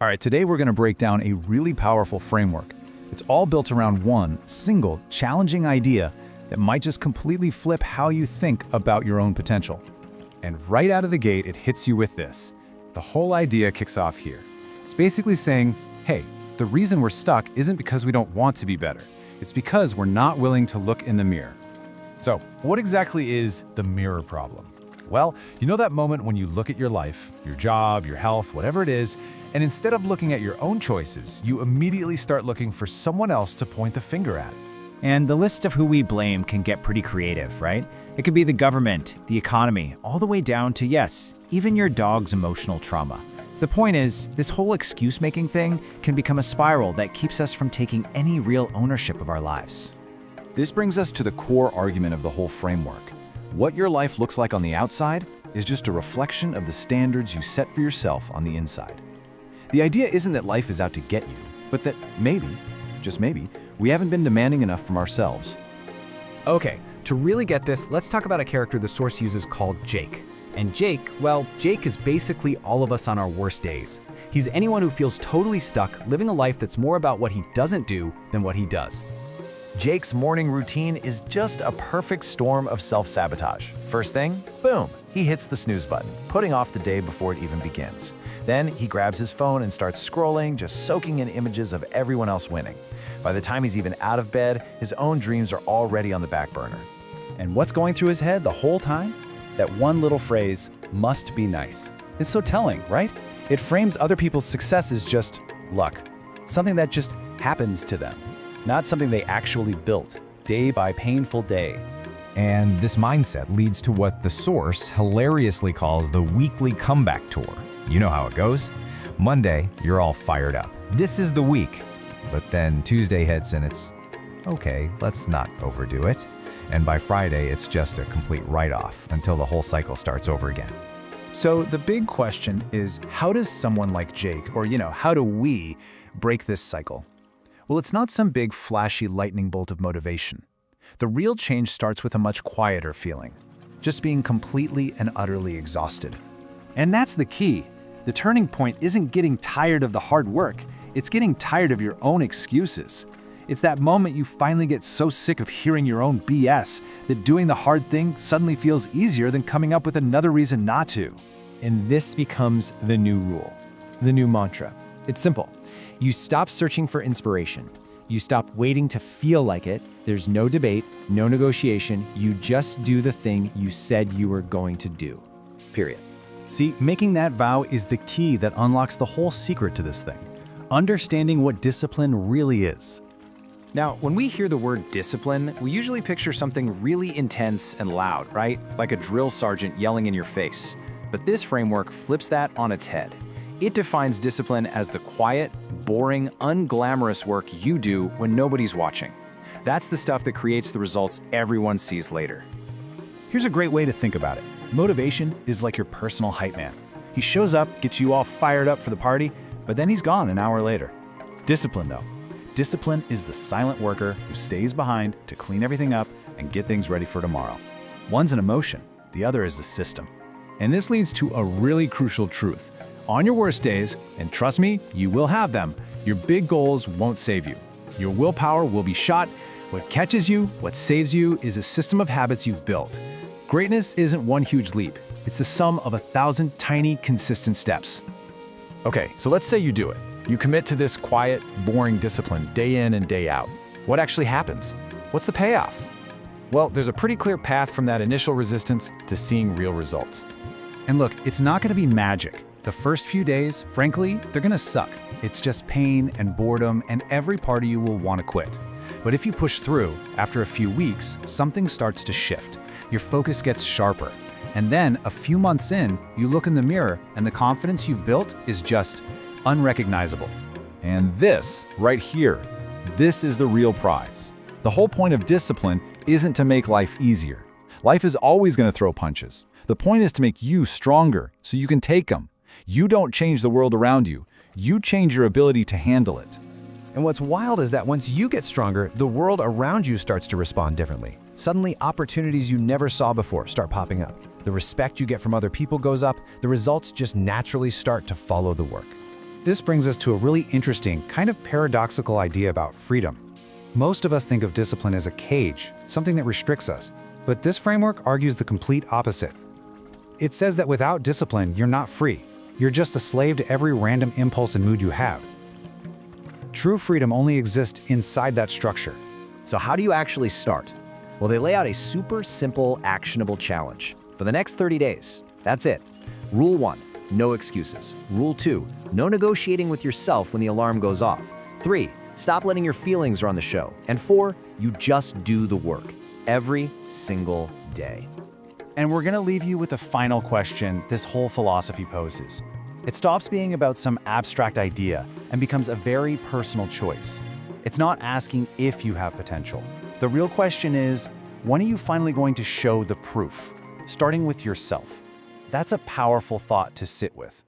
All right, today we're going to break down a really powerful framework. It's all built around one single, challenging idea that might just completely flip how you think about your own potential. And right out of the gate, it hits you with this. The whole idea kicks off here. It's basically saying, hey, the reason we're stuck isn't because we don't want to be better. It's because we're not willing to look in the mirror. So, what exactly is the mirror problem? Well, you know that moment when you look at your life, your job, your health, whatever it is, and instead of looking at your own choices, you immediately start looking for someone else to point the finger at. And the list of who we blame can get pretty creative, right? It could be the government, the economy, all the way down to, yes, even your dog's emotional trauma. The point is, this whole excuse-making thing can become a spiral that keeps us from taking any real ownership of our lives. This brings us to the core argument of the whole framework. What your life looks like on the outside is just a reflection of the standards you set for yourself on the inside. The idea isn't that life is out to get you, but that maybe, just maybe, we haven't been demanding enough from ourselves. Okay, to really get this, let's talk about a character the source uses called Jake. And Jake, well, Jake is basically all of us on our worst days. He's anyone who feels totally stuck, living a life that's more about what he doesn't do than what he does. Jake's morning routine is just a perfect storm of self-sabotage. First thing, boom, he hits the snooze button, putting off the day before it even begins. Then he grabs his phone and starts scrolling, just soaking in images of everyone else winning. By the time he's even out of bed, his own dreams are already on the back burner. And what's going through his head the whole time? That one little phrase, must be nice. It's so telling, right? It frames other people's success as just luck, something that just happens to them, not something they actually built, day by painful day. And this mindset leads to what the source hilariously calls the weekly comeback tour. You know how it goes. Monday, you're all fired up. This is the week. But then Tuesday hits and it's, okay, let's not overdo it. And by Friday, it's just a complete write-off until the whole cycle starts over again. So the big question is, how does someone like Jake, or how do we break this cycle? Well, it's not some big flashy lightning bolt of motivation. The real change starts with a much quieter feeling, just being completely and utterly exhausted. And that's the key. The turning point isn't getting tired of the hard work, it's getting tired of your own excuses. It's that moment you finally get so sick of hearing your own BS that doing the hard thing suddenly feels easier than coming up with another reason not to. And this becomes the new rule, the new mantra. It's simple. You stop searching for inspiration. You stop waiting to feel like it. There's no debate, no negotiation. You just do the thing you said you were going to do. Period. See, making that vow is the key that unlocks the whole secret to this thing. Understanding what discipline really is. Now, when we hear the word discipline, we usually picture something really intense and loud, right? Like a drill sergeant yelling in your face. But this framework flips that on its head. It defines discipline as the quiet, boring, unglamorous work you do when nobody's watching. That's the stuff that creates the results everyone sees later. Here's a great way to think about it. Motivation is like your personal hype man. He shows up, gets you all fired up for the party, but then he's gone an hour later. Discipline, though. Discipline is the silent worker who stays behind to clean everything up and get things ready for tomorrow. One's an emotion, the other is the system. And this leads to a really crucial truth. On your worst days, and trust me, you will have them, your big goals won't save you. Your willpower will be shot. What catches you, what saves you, is a system of habits you've built. Greatness isn't one huge leap. It's the sum of 1,000 tiny, consistent steps. Okay, so let's say you do it. You commit to this quiet, boring discipline day in and day out. What actually happens? What's the payoff? Well, there's a pretty clear path from that initial resistance to seeing real results. And look, it's not going to be magic. The first few days, frankly, they're going to suck. It's just pain and boredom, and every part of you will want to quit. But if you push through, after a few weeks, something starts to shift. Your focus gets sharper. And then, a few months in, you look in the mirror, and the confidence you've built is just unrecognizable. And this, right here, this is the real prize. The whole point of discipline isn't to make life easier. Life is always going to throw punches. The point is to make you stronger so you can take them. You don't change the world around you. You change your ability to handle it. And what's wild is that once you get stronger, the world around you starts to respond differently. Suddenly, opportunities you never saw before start popping up. The respect you get from other people goes up. The results just naturally start to follow the work. This brings us to a really interesting, kind of paradoxical idea about freedom. Most of us think of discipline as a cage, something that restricts us, but this framework argues the complete opposite. It says that without discipline, you're not free. You're just a slave to every random impulse and mood you have. True freedom only exists inside that structure. So how do you actually start? Well, they lay out a super simple, actionable challenge. For the next 30 days, that's it. Rule 1, no excuses. Rule 2, no negotiating with yourself when the alarm goes off. 3, stop letting your feelings run the show. And 4, you just do the work every single day. And we're going to leave you with a final question this whole philosophy poses. It stops being about some abstract idea and becomes a very personal choice. It's not asking if you have potential. The real question is, when are you finally going to show the proof? Starting with yourself. That's a powerful thought to sit with.